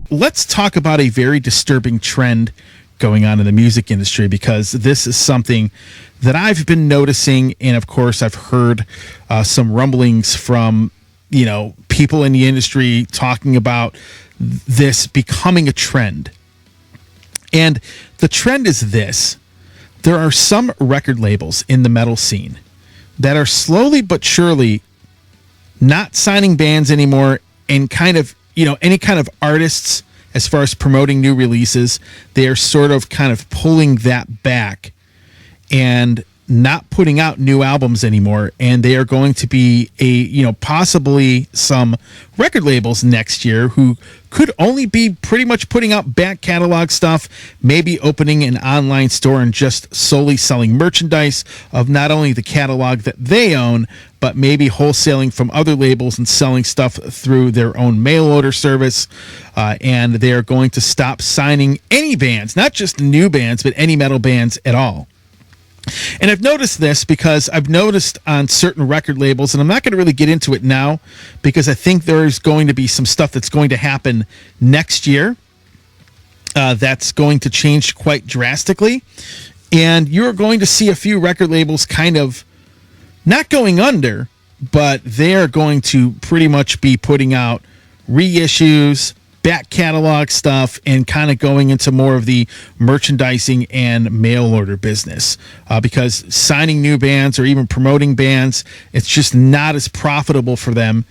let's talk about a very disturbing trend going on in the music industry, because this is something that I've been noticing, and of course I've heard some rumblings from people in the industry talking about this becoming a trend. And the trend is this: there are some record labels in the metal scene that are slowly but surely not signing bands anymore, and kind of any kind of artists, as far as promoting new releases, they are sort of kind of pulling that back and not putting out new albums anymore. And they are going to be possibly some record labels next year who could only be pretty much putting out back catalog stuff, maybe opening an online store and just solely selling merchandise of not only the catalog that they own, but maybe wholesaling from other labels and selling stuff through their own mail order service. And they are going to stop signing any bands, not just new bands, but any metal bands at all. And I've noticed this because I've noticed on certain record labels, and I'm not going to really get into it now because I think there's going to be some stuff that's going to happen next year that's going to change quite drastically. And you're going to see a few record labels kind of not going under, but they're going to pretty much be putting out reissues, back catalog stuff, and kind of going into more of the merchandising and mail order business, because signing new bands or even promoting bands, it's just not as profitable for them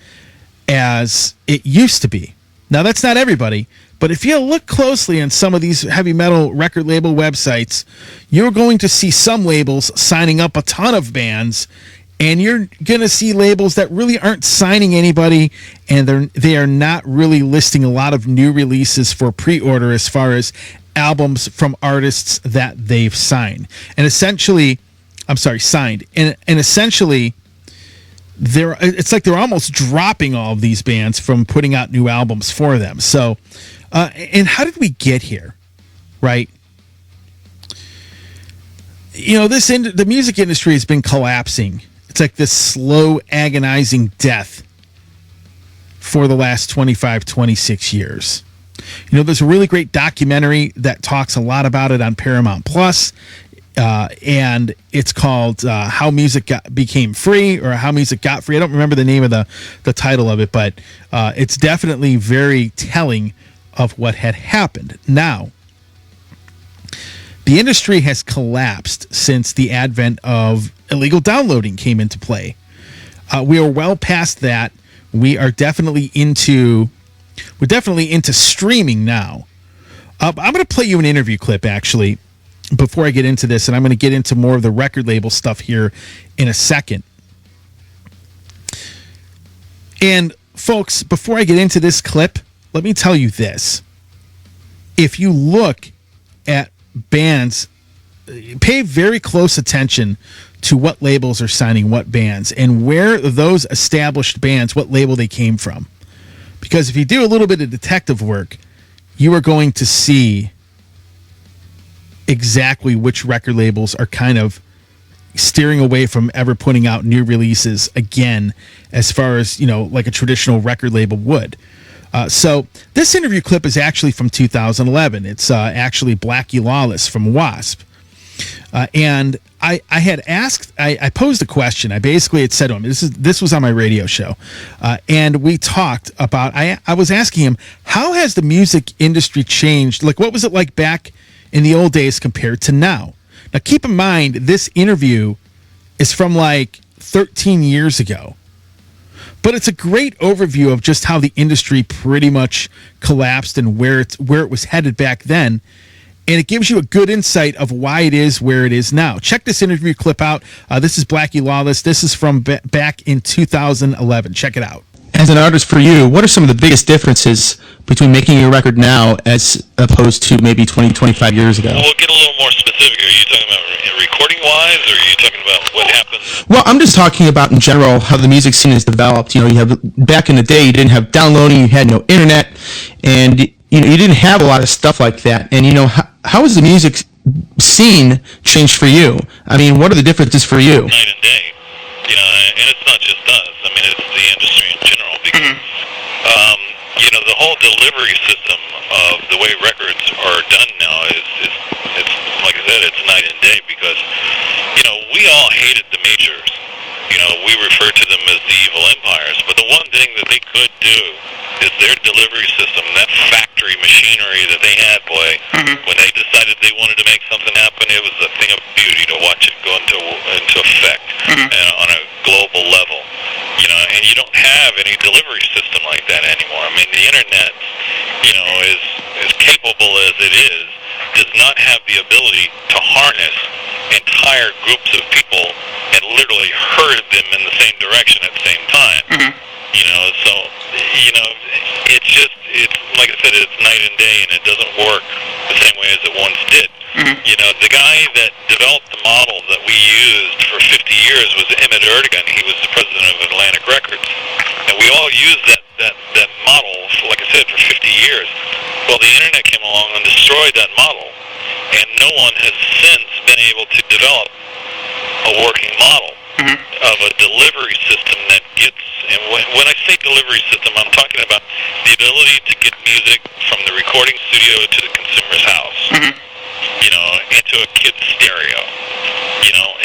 as it used to be. Now, that's not everybody, but if you look closely on some of these heavy metal record label websites, you're going to see some labels signing up a ton of bands, and you're going to see labels that really aren't signing anybody, and they are not really listing a lot of new releases for pre-order as far as albums from artists that they've signed. And essentially, signed. And essentially, it's like they're almost dropping all of these bands from putting out new albums for them. So, and how did we get here, right? The music industry has been collapsing. It's like this slow, agonizing death for the last 25, 26 years. There's a really great documentary that talks a lot about it on Paramount Plus, and it's called How Music Became Free, or How Music Got Free. I don't remember the name of the title of it, but it's definitely very telling of what had happened. Now, the industry has collapsed since the advent of illegal downloading came into play. We are well past that. We are definitely into streaming now. I'm going to play you an interview clip, actually, before I get into this, and I'm going to get into more of the record label stuff here in a second. And folks, before I get into this clip, let me tell you this. If you look at bands, pay very close attention to what labels are signing what bands and where those established bands, what label they came from. Because if you do a little bit of detective work, you are going to see exactly which record labels are kind of steering away from ever putting out new releases again, as far as, like a traditional record label would. So this interview clip is actually from 2011. It's actually Blackie Lawless from Wasp. And I had asked, I posed a question. I basically had said to him, this was on my radio show. And we talked about, I was asking him, how has the music industry changed? Like, what was it like back in the old days compared to now? Now, keep in mind, this interview is from like 13 years ago. But it's a great overview of just how the industry pretty much collapsed and where it was headed back then. And it gives you a good insight of why it is where it is now. Check this interview clip out. This is Blackie Lawless. This is from back in 2011. Check it out. As an artist for you, what are some of the biggest differences between making a record now as opposed to maybe 20, 25 years ago? Well, we'll get a little more specific. Are you talking about recording-wise, or are you talking about what happens? Well, I'm just talking about in general how the music scene has developed. You have back in the day, you didn't have downloading, you had no internet, and you didn't have a lot of stuff like that. And how has the music scene changed for you? I mean, what are the differences for you? Night and day, and it's not just us. I mean, it's the industry in general, because the whole delivery system of the way records are done now is it's like I said, it's night and day because we all hated the majors. We refer to them as the evil empires, but the one thing that they could do is their delivery system, that factory machinery that they had, boy, when they decided they wanted to make something happen, it was a thing of beauty to watch it go into effect on a global level. And you don't have any delivery system like that anymore. I mean, the internet, as capable as it is, does not have the ability to harness entire groups of people and literally herd them in the same direction at the same time. So it's like I said, it's night and day, and it doesn't work the same way as it once did. The guy that developed the model that we used for 50 years was Emmett Erdogan. He was the president of Atlantic Records, and we all used that model, like I said, for 50 years. Well, the internet came along and destroyed that model, and no one has since been able to develop a working model of a delivery system that gets, and when I say delivery system, I'm talking about the ability to get music from the recording studio to the consumer's house, into a kid's stereo,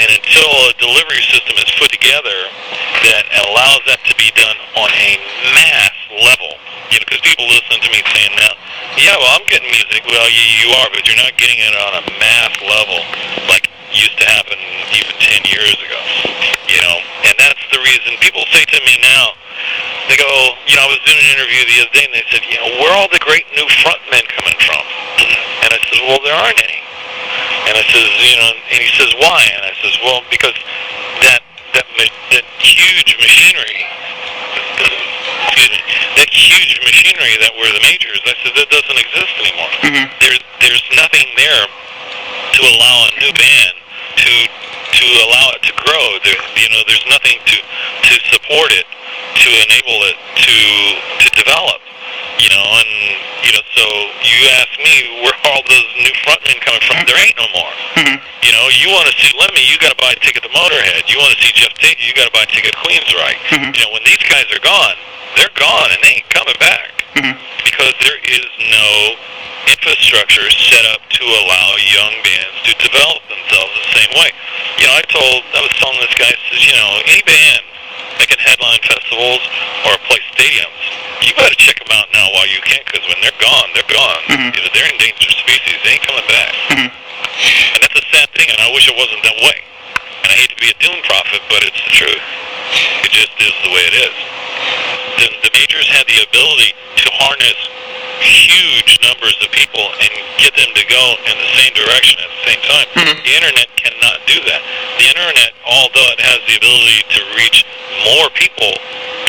and until a delivery system is put together that allows that to be done on a mass level, because people listen to me saying now, yeah, well, I'm getting music. Well, you are, but you're not getting it on a mass level like used to happen even 10 years ago, and that's the reason people say to me now, they go, I was doing an interview the other day, and they said, where are all the great new frontmen coming from? And I said, well, there aren't any. And I says, and he says, why? And I says, well, because that huge machinery, that huge machinery that were the majors, I said, that doesn't exist anymore. There's nothing there to allow a new band to allow it to grow. There's nothing to support it, to enable it to develop. So you ask me where all those new frontmen coming from? There ain't no more. You want to see Lemmy, you got to buy a ticket to Motorhead. You want to see Jeff Tate, you got to buy a ticket to Queensryche. When these guys are gone, they're gone, and they ain't coming back because there is no infrastructure set up to allow young bands to develop themselves the same way. I was telling this guy, says, any band that can headline festivals or play stadiums, you better check them out now while you can, because when they're gone, they're gone. They're endangered species. They ain't coming back. And that's a sad thing, and I wish it wasn't that way. And I hate to be a doom prophet, but it's the truth. It just is the way it is. The majors had the ability to harness huge numbers of people and get them to go in the same direction at the same time. The internet cannot do that. The internet, although it has the ability to reach more people,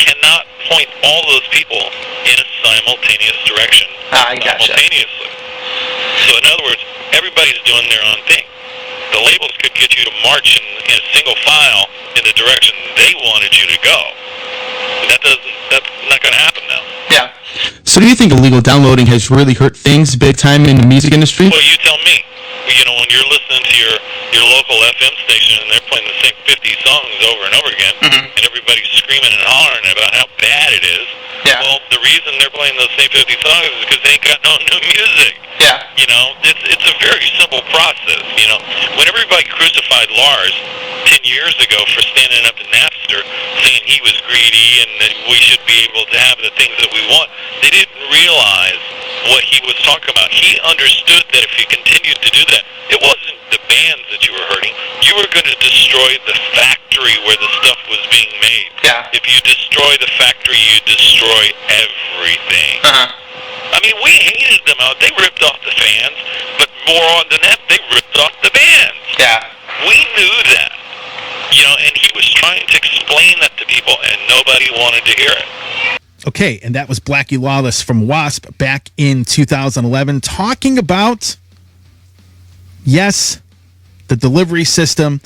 cannot point all those people in a simultaneous direction simultaneously. So in other words, everybody's doing their own thing. The labels could get you to march in a single file in the direction they wanted you to go. That's not going to happen now. Yeah. So do you think illegal downloading has really hurt things big time in the music industry? Well, you tell me. When you're listening to your local FM station and they're playing the same 50 songs over and over again, and everybody's screaming and hollering about how bad it is, well, the reason they're playing those same 50 songs is because they ain't got no new music. Yeah. It's a very simple process. When everybody crucified Lars 10 years ago for standing up to Napster, saying he was greedy and that we should be able to have the things that we want, they didn't realize what he was talking about. He understood that if he continued to do that, it wasn't the bands that you were hurting. You were going to destroy the factory where the stuff was being made. Yeah. If you destroy the factory, you destroy everything. I mean, we hated them out. They ripped off the fans, but more than that, they ripped off the bands. Yeah. We knew that. And he was trying to explain that to people, and nobody wanted to hear it. Okay, and that was Blackie Lawless from Wasp back in 2011 talking about, yes, the delivery system,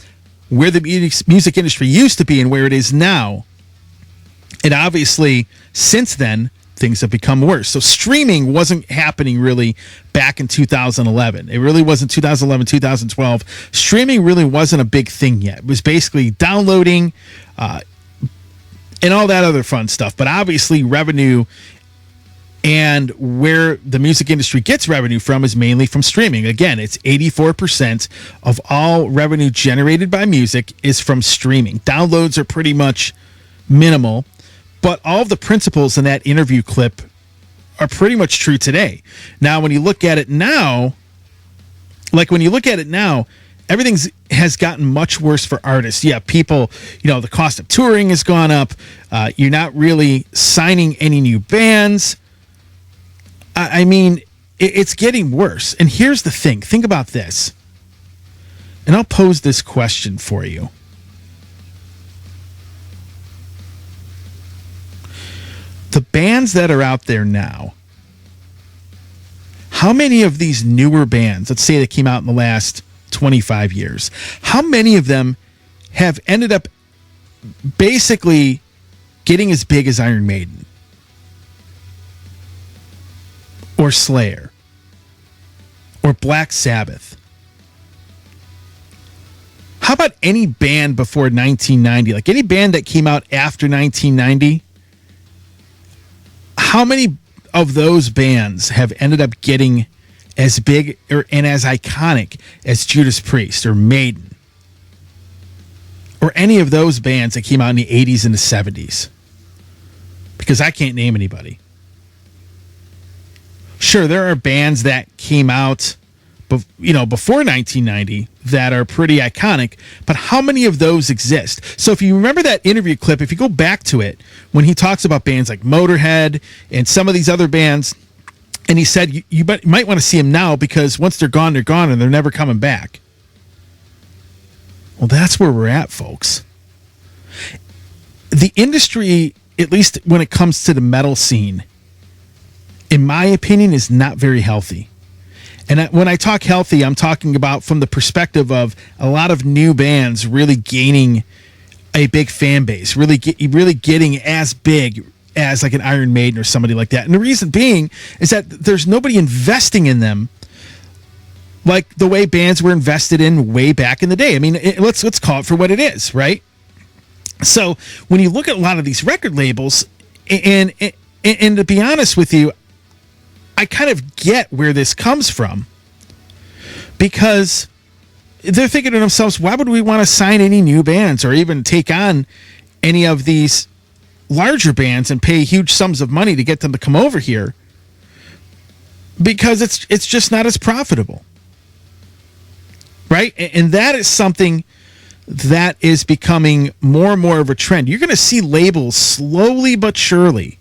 where the music industry used to be and where it is now. And obviously, since then, things have become worse. So streaming wasn't happening really back in 2011. It really wasn't 2011, 2012. Streaming really wasn't a big thing yet. It was basically downloading and all that other fun stuff. But obviously revenue And where the music industry gets revenue from is mainly from streaming. Again, it's 84% of all revenue generated by music is from streaming. Downloads are pretty much minimal, but all of the principles in that interview clip are pretty much true today. Now, when you look at it now, everything has gotten much worse for artists. Yeah, people, the cost of touring has gone up. You're not really signing any new bands. I mean, it's getting worse. And here's the thing. Think about this. And I'll pose this question for you. The bands that are out there now, how many of these newer bands, let's say they came out in the last 25 years, how many of them have ended up basically getting as big as Iron Maiden or Slayer or Black Sabbath? How about any band before 1990? Like any band that came out after 1990? How many of those bands have ended up getting as big and as iconic as Judas Priest or Maiden or any of those bands that came out in the 80s and the 70s? Because I can't name anybody. Sure, there are bands that came out before 1990 that are pretty iconic, but how many of those exist? So if you remember that interview clip, if you go back to it, when he talks about bands like Motorhead and some of these other bands, and he said, you might want to see them now because once they're gone and they're never coming back. Well, that's where we're at, folks. The industry, at least when it comes to the metal scene, in my opinion, is not very healthy. And when I talk healthy, I'm talking about from the perspective of a lot of new bands really gaining a big fan base, really getting as big as like an Iron Maiden or somebody like that. And the reason being is that there's nobody investing in them like the way bands were invested in way back in the day. I mean, let's call it for what it is, right? So when you look at a lot of these record labels, and to be honest with you, I kind of get where this comes from, because they're thinking to themselves, why would we want to sign any new bands or even take on any of these larger bands and pay huge sums of money to get them to come over here? Because it's just not as profitable, right? And that is something that is becoming more and more of a trend. You're going to see labels slowly but surely,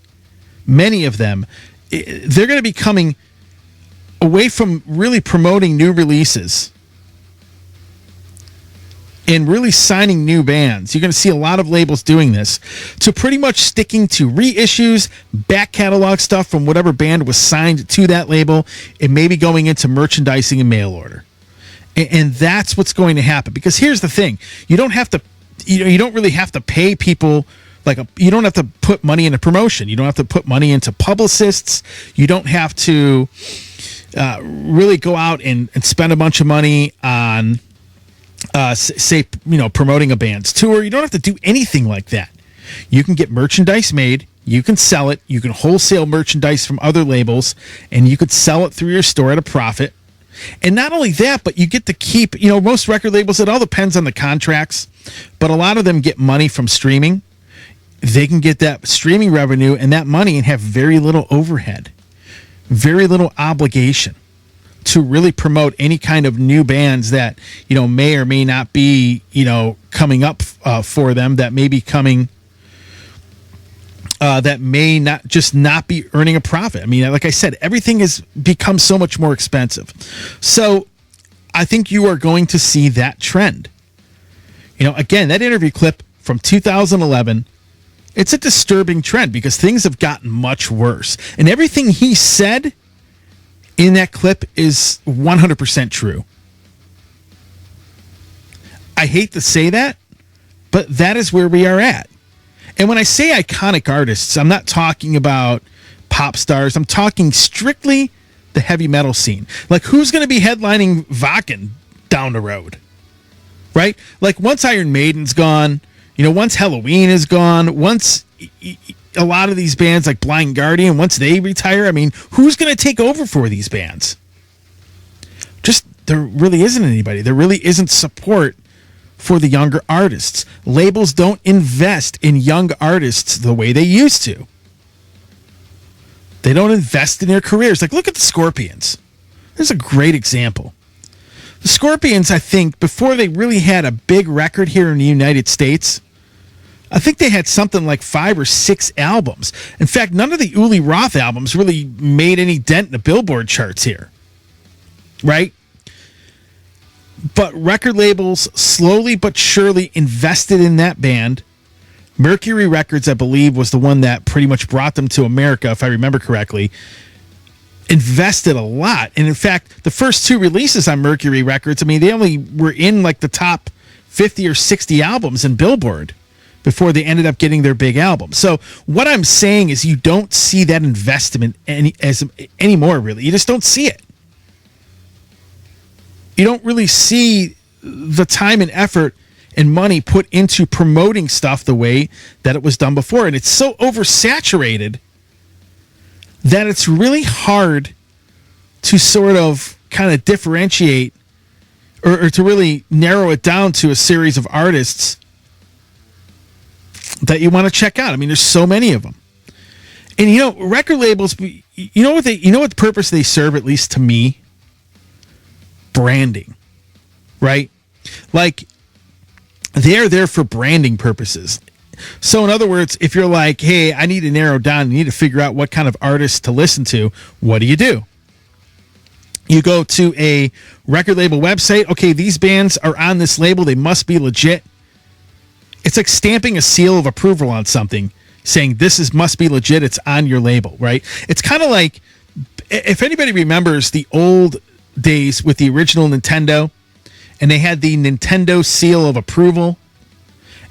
many of them, they're going to be coming away from really promoting new releases and really signing new bands. You're going to see a lot of labels doing this to pretty much sticking to reissues, back catalog stuff from whatever band was signed to that label, and maybe going into merchandising and mail order. And that's what's going to happen. Because here's the thing. You don't have to, you don't really have to pay people. You don't have to put money into promotion. You don't have to put money into publicists. You don't have to really go out and spend a bunch of money on, promoting a band's tour. You don't have to do anything like that. You can get merchandise made. You can sell it. You can wholesale merchandise from other labels, and you could sell it through your store at a profit. And not only that, but you get to keep, most record labels, it all depends on the contracts, but a lot of them get money from streaming. They can get that streaming revenue and that money and have very little overhead, very little obligation to really promote any kind of new bands that, may or may not be, coming up for them, that may be coming, that may not be earning a profit. I mean, like I said, everything has become so much more expensive. So I think you are going to see that trend. Again, that interview clip from 2011, it's a disturbing trend because things have gotten much worse. And everything he said in that clip is 100% true. I hate to say that, but that is where we are at. And when I say iconic artists, I'm not talking about pop stars. I'm talking strictly the heavy metal scene. Like, who's going to be headlining Wacken down the road? Right? Like, once Iron Maiden's gone, once Halloween is gone, once a lot of these bands like Blind Guardian, once they retire, I mean, who's going to take over for these bands? Just, there really isn't anybody. There really isn't support for the younger artists. Labels don't invest in young artists the way they used to. They don't invest in their careers. Like, look at the Scorpions. This is a great example. The Scorpions, I think, before they really had a big record here in the United States, I think they had something like 5 or 6 albums. In fact, none of the Uli Roth albums really made any dent in the Billboard charts here. Right? But record labels slowly but surely invested in that band. Mercury Records, I believe, was the one that pretty much brought them to America, if I remember correctly. Invested a lot. And in fact, the first 2 releases on Mercury Records, I mean, they only were in like the top 50 or 60 albums in Billboard before they ended up getting their big album. So what I'm saying is you don't see that investment anymore, really. You just don't see it. You don't really see the time and effort and money put into promoting stuff the way that it was done before. And it's so oversaturated that it's really hard to sort of kind of differentiate or to really narrow it down to a series of artists that you want to check out. I mean, there's so many of them. And, you know, record labels, you know what purpose they serve, at least to me? Branding, right? Like, they're there for branding purposes. So in other words, if you're like, hey, I need to narrow down, I need to figure out what kind of artists to listen to, what do? You go to a record label website. Okay, these bands are on this label. They must be legit. It's like stamping a seal of approval on something, saying this must be legit. It's on your label, right? It's kind of like, if anybody remembers the old days with the original Nintendo, and they had the Nintendo seal of approval.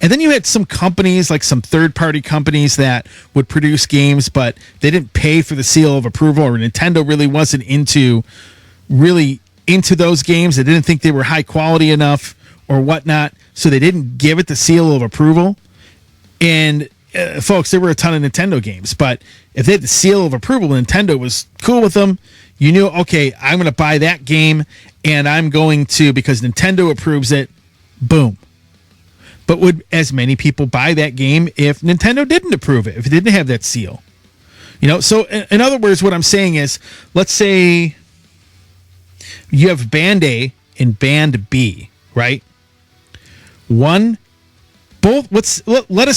And then you had some companies, like some third-party companies that would produce games, but they didn't pay for the seal of approval, or Nintendo really wasn't into those games. They didn't think they were high quality enough or whatnot, so they didn't give it the seal of approval. And folks, there were a ton of Nintendo games, but if they had the seal of approval, Nintendo was cool with them. You knew, okay, I'm going to buy that game, and I'm going to, because Nintendo approves it, boom. But would as many people buy that game if Nintendo didn't approve it, if it didn't have that seal? You know, so in other words, what I'm saying is, let's say you have Band A and Band B, right? Let us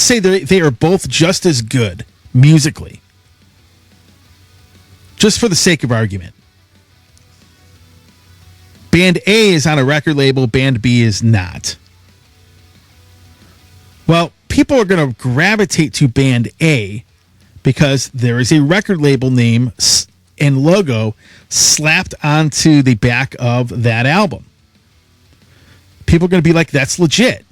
say they are both just as good musically. Just for the sake of argument. Band A is on a record label, Band B is not. Well, people are going to gravitate to Band A because there is a record label name and logo slapped onto the back of that album. People are going to be like, that's legit.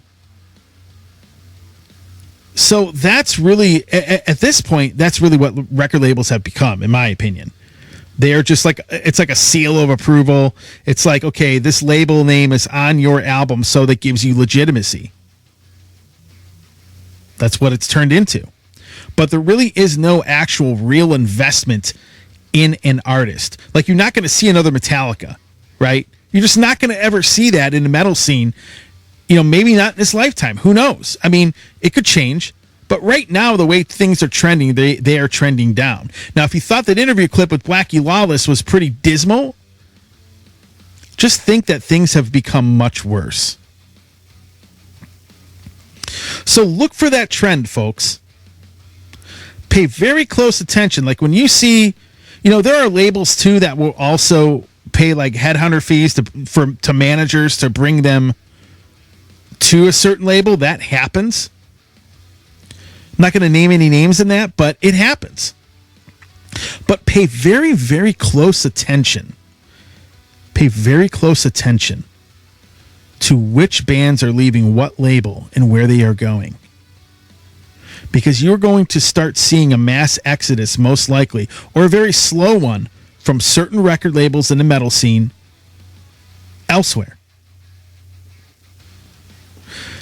So that's really, at this point, that's really what record labels have become, in my opinion. They're just like, it's like a seal of approval. It's like, okay, this label name is on your album, so that gives you legitimacy. That's what it's turned into. But there really is no actual real investment in an artist. Like, you're not going to see another Metallica, right? You're just not going to ever see that in the metal scene. You know, maybe not in this lifetime. Who knows? I mean, it could change. But right now, the way things are trending, they are trending down. Now, if you thought that interview clip with Blackie Lawless was pretty dismal, just think that things have become much worse. So look for that trend, folks. Pay very close attention. Like when you see, you know, there are labels too that will also pay like headhunter fees to managers to bring them to a certain label. That happens. I'm not going to name any names in that, but it happens. But pay very, very close attention. Pay very close attention to which bands are leaving what label and where they are going. Because you're going to start seeing a mass exodus, most likely, or a very slow one, from certain record labels in the metal scene elsewhere.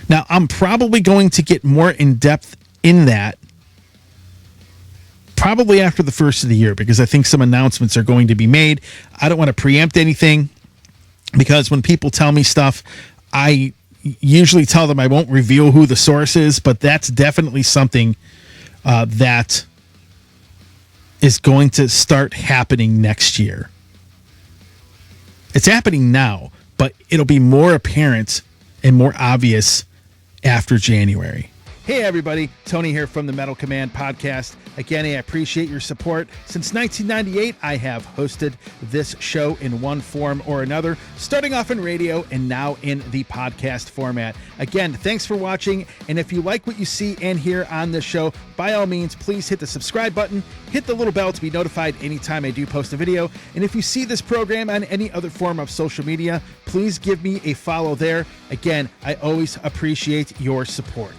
Now, I'm probably going to get more in depth in that probably after the first of the year, because I think some announcements are going to be made. I don't want to preempt anything, because when people tell me stuff, I usually tell them I won't reveal who the source is, but that's definitely something that is going to start happening next year. It's happening now, but it'll be more apparent and more obvious after January. Hey everybody, Tony here from the Metal Command podcast. Again, I appreciate your support. Since 1998, I have hosted this show in one form or another, starting off in radio and now in the podcast format. Again, thanks for watching, and if you like what you see and hear on this show, by all means, please hit the subscribe button, hit the little bell to be notified anytime I do post a video, and if you see this program on any other form of social media, please give me a follow there. Again, I always appreciate your support.